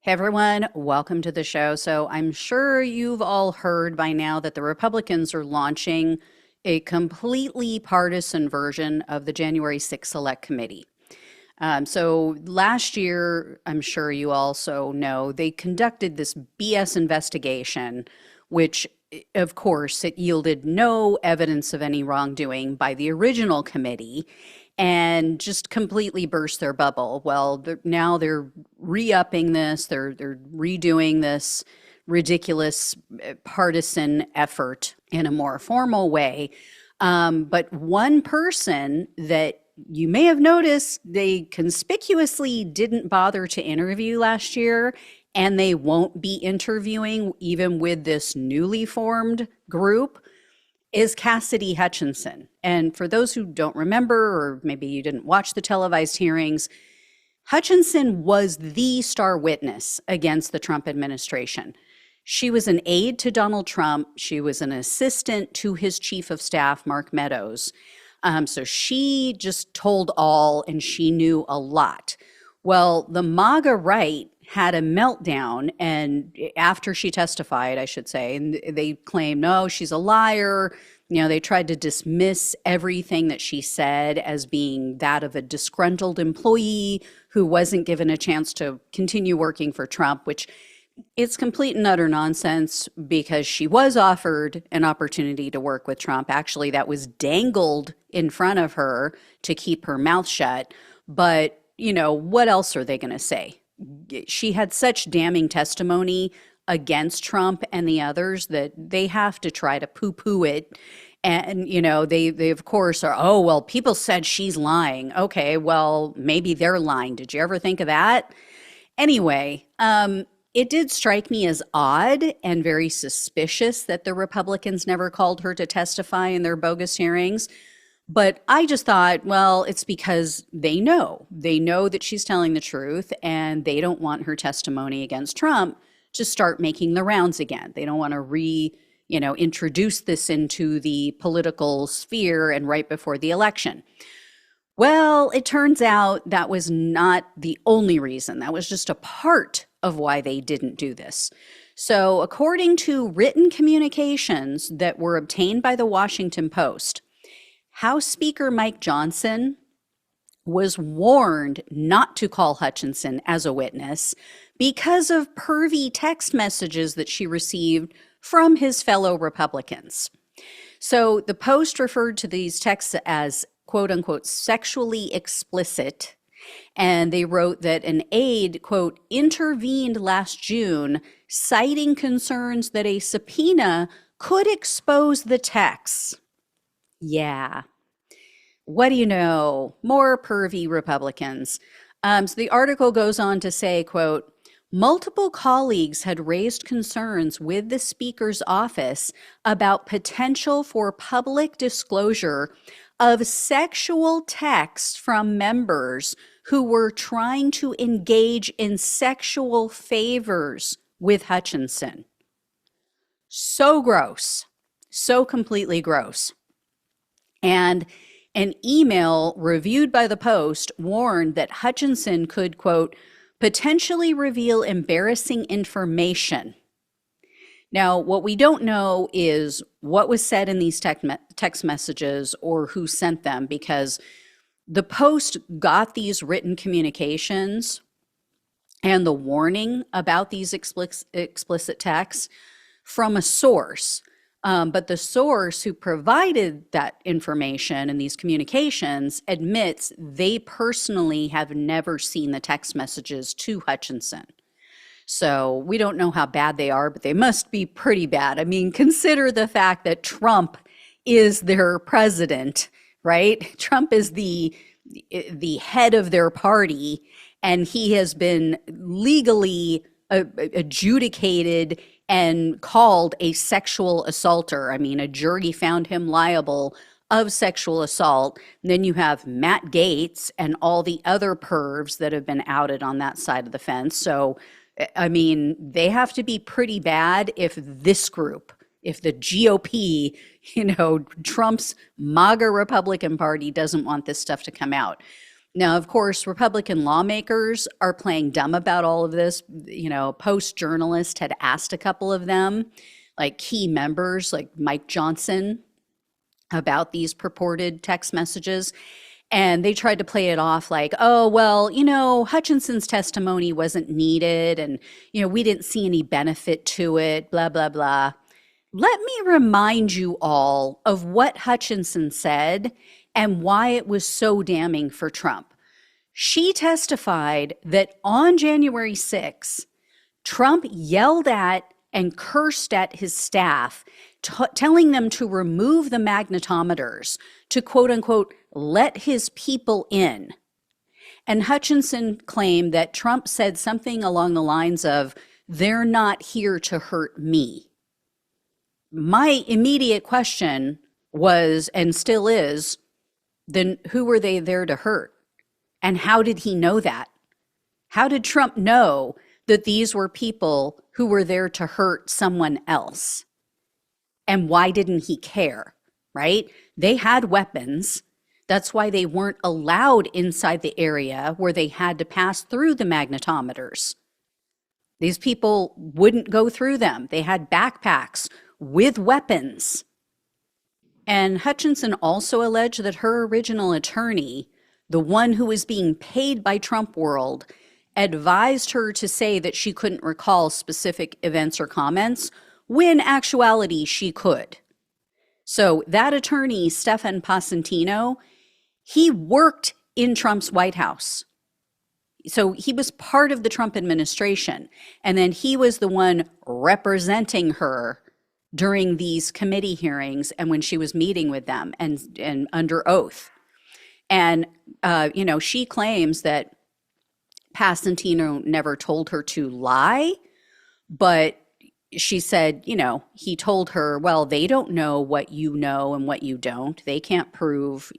Hey everyone, welcome to the show. So I'm sure you've all heard by now that the Republicans are launching a completely partisan version of the January 6th Select Committee. So last year, I'm sure you also know, they conducted this BS investigation, which of course it yielded no evidence of any wrongdoing by the original committee and just completely burst their bubble. Well, now they're re-upping this, they're redoing this ridiculous partisan effort in a more formal way. But one person that you may have noticed they conspicuously didn't bother to interview last year, and they won't be interviewing even with this newly formed group, is Cassidy Hutchinson. And for those who don't remember, or maybe you didn't watch the televised hearings, Hutchinson was the star witness against the Trump administration. She was an aide to Donald Trump. She was an assistant to his chief of staff, Mark Meadows. So she just told all, and she knew a lot. Well, the MAGA right had a meltdown, and after she testified, I should say, and they claimed, no, she's a liar. You know, they tried to dismiss everything that she said as being that of a disgruntled employee who wasn't given a chance to continue working for Trump, which it's complete and utter nonsense because she was offered an opportunity to work with Trump. Actually, that was dangled in front of her to keep her mouth shut. But, you know, what else are they going to say? She had such damning testimony against Trump and the others that they have to try to poo-poo it. And, you know, they of course are, oh, well, people said she's lying. Okay, well, maybe they're lying. Did you ever think of that? Anyway, it did strike me as odd and very suspicious that the Republicans never called her to testify in their bogus hearings. But I just thought, well, it's because they know that she's telling the truth, and they don't want her testimony against Trump to start making the rounds again. They don't want to introduce this into the political sphere and right before the election. Well, it turns out that was not the only reason. That was just a part of why they didn't do this. So according to written communications that were obtained by the Washington Post, House Speaker Mike Johnson was warned not to call Hutchinson as a witness because of pervy text messages that she received from his fellow Republicans. So the Post referred to these texts as quote unquote sexually explicit. And they wrote that an aide, quote, intervened last June, citing concerns that a subpoena could expose the texts. Yeah. What do you know? More pervy Republicans. So the article goes on to say, quote, multiple colleagues had raised concerns with the Speaker's office about potential for public disclosure of sexual texts from members who were trying to engage in sexual favors with Hutchinson. So gross, so completely gross. And an email reviewed by the Post warned that Hutchinson could, quote, potentially reveal embarrassing information. Now, what we don't know is what was said in these text messages or who sent them, because the Post got these written communications and the warning about these explicit texts from a source. But the source who provided that information and these communications admits they personally have never seen the text messages to Hutchinson. So we don't know how bad they are, but they must be pretty bad. I mean, consider the fact that Trump is their president, right? Trump is the head of their party, and he has been legally adjudicated and called a sexual assaulter. I mean, a jury found him liable of sexual assault. And then you have Matt Gaetz and all the other pervs that have been outed on that side of the fence. So, I mean, they have to be pretty bad if this group, if the GOP, Trump's MAGA Republican Party doesn't want this stuff to come out. Now, of course, Republican lawmakers are playing dumb about all of this. Post journalist had asked a couple of them, like key members like Mike Johnson, about these purported text messages. And they tried to play it off like, oh, well, Hutchinson's testimony wasn't needed and, we didn't see any benefit to it, blah, blah, blah. Let me remind you all of what Hutchinson said and why it was so damning for Trump. She testified that on January 6th, Trump yelled at and cursed at his staff, telling them to remove the magnetometers, to quote unquote, let his people in. And Hutchinson claimed that Trump said something along the lines of, they're not here to hurt me. My immediate question was, and still is, then who were they there to hurt? And how did he know that? How did Trump know that these were people who were there to hurt someone else? And why didn't he care, right? They had weapons. That's why they weren't allowed inside the area where they had to pass through the magnetometers. These people wouldn't go through them. They had backpacks with weapons. And Hutchinson also alleged that her original attorney, the one who was being paid by Trump World, advised her to say that she couldn't recall specific events or comments, when actuality she could. So that attorney, Stefan Passantino, he worked in Trump's White House. So he was part of the Trump administration. And then he was the one representing her during these committee hearings and when she was meeting with them and under oath. And, she claims that Passantino never told her to lie, but she said, he told her, well, they don't know what you know and what you don't. They can't prove,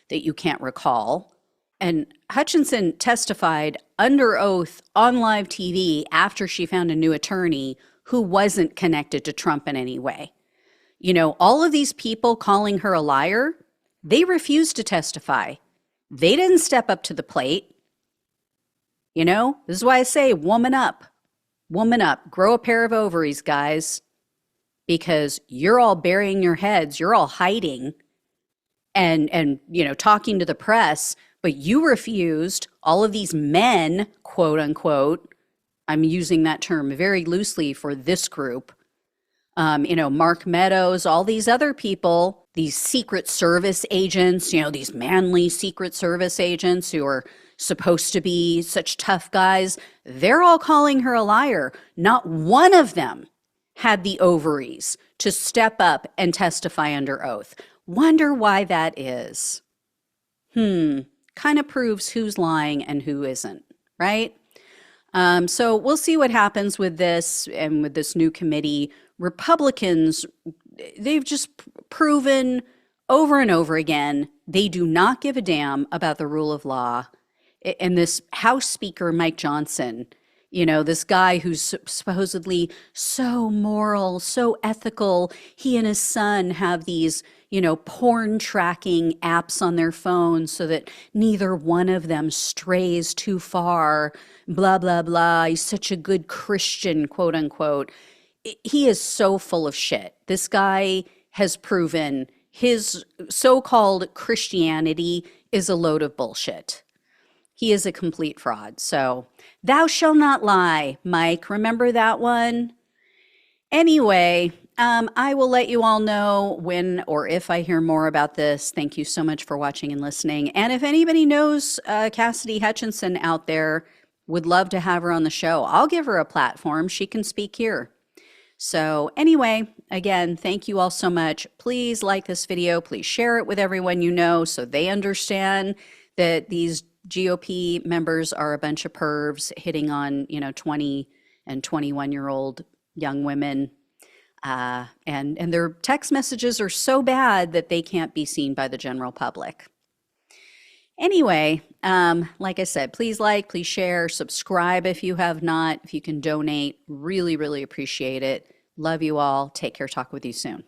that you can't recall. And Hutchinson testified under oath on live TV after she found a new attorney who wasn't connected to Trump in any way. All of these people calling her a liar, they refused to testify. They didn't step up to the plate. This is why I say, woman up, grow a pair of ovaries, guys, because you're all burying your heads. You're all hiding and talking to the press, but you refused. All of these men, quote unquote, I'm using that term very loosely for this group, Mark Meadows, all these other people, these Secret Service agents, these manly Secret Service agents who are supposed to be such tough guys, they're all calling her a liar. Not one of them had the ovaries to step up and testify under oath. Wonder why that is. Kind of proves who's lying and who isn't, right? So we'll see what happens with this and with this new committee. Republicans, they've just proven over and over again, they do not give a damn about the rule of law. And this House Speaker, Mike Johnson, this guy who's supposedly so moral, so ethical, he and his son have these, porn tracking apps on their phones so that neither one of them strays too far, blah, blah, blah. He's such a good Christian, quote unquote. He is so full of shit. This guy has proven his so-called Christianity is a load of bullshit. He is a complete fraud. So, thou shalt not lie, Mike. Remember that one? Anyway, I will let you all know when or if I hear more about this. Thank you so much for watching and listening. And if anybody knows Cassidy Hutchinson out there, would love to have her on the show. I'll give her a platform. She can speak here. So anyway, again, thank you all so much. Please like this video. Please share it with everyone you know so they understand that these GOP members are a bunch of pervs hitting on, 20 and 21-year-old young women. And their text messages are so bad that they can't be seen by the general public. Anyway, like I said, please please share, subscribe if you have not. If you can donate, really, really appreciate it. Love you all. Take care. Talk with you soon.